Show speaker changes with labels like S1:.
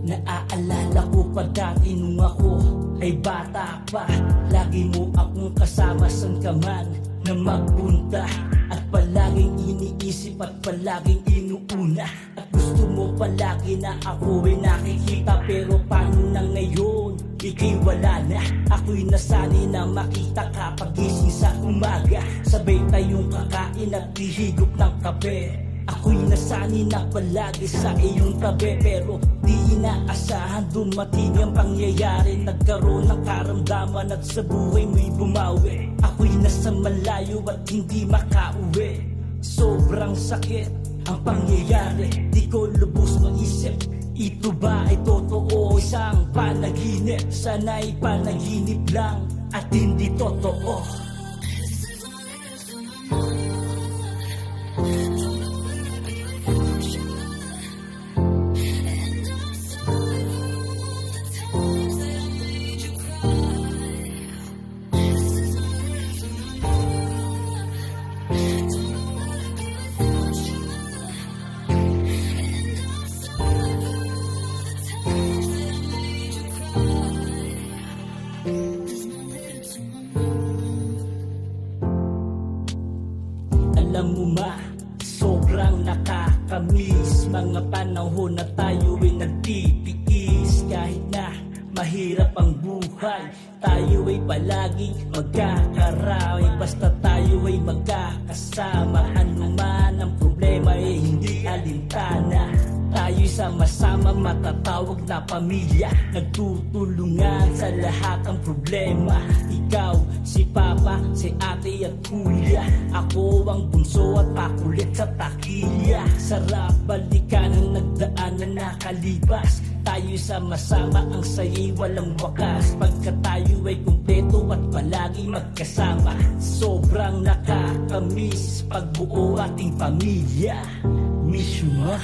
S1: Naaalala ko pa dati nung ako ay bata pa. Lagi mo akong kasama san ka man na magpunta. At palaging iniisip at palaging inuuna. At gusto mo palagi na ako ay nakikita. Pero paano na ngayon? Ika'y wala na. Ako'y nasanay na makita ka pagising sa umaga. Sabay tayong kakain at hihigop ng kape. Ako'y nasanay na palagi sa iyong tabi. Pero di inaasahan dumating ang pangyayari. Nagkaroon ng karamdaman at sa buhay mo'y bumawi. Ako'y nasa malayo at hindi makauwi. Sobrang sakit ang pangyayari. Di ko lubos maisip, ito ba ay totoo? Isang panaginip, sana'y panaginip lang at hindi totoo. Alam mo ma, sobrang nakakamiss mga panahon na tayo ay nagtitiis. Kahit na mahirap ang buhay, tayo ay palaging magkakaraway. Basta tayo ay magkakasama, ano man ang problema ay hindi alintana. Tayo'y sama-sama matatawag na pamilya, nagtutulungan sa lahat ng problema. Ikaw, si Papa, si Ate at Kuya. Ako ang bunso at pakulit sa takilya. Sarap balikan ang nagdaan na nakalibas. Tayo'y sama-sama, ang saya'y walang wakas. Pagka tayo ay kumpleto at palagi magkasama. Sobrang nakakamiss pagbuo ating pamilya. Miss you ma.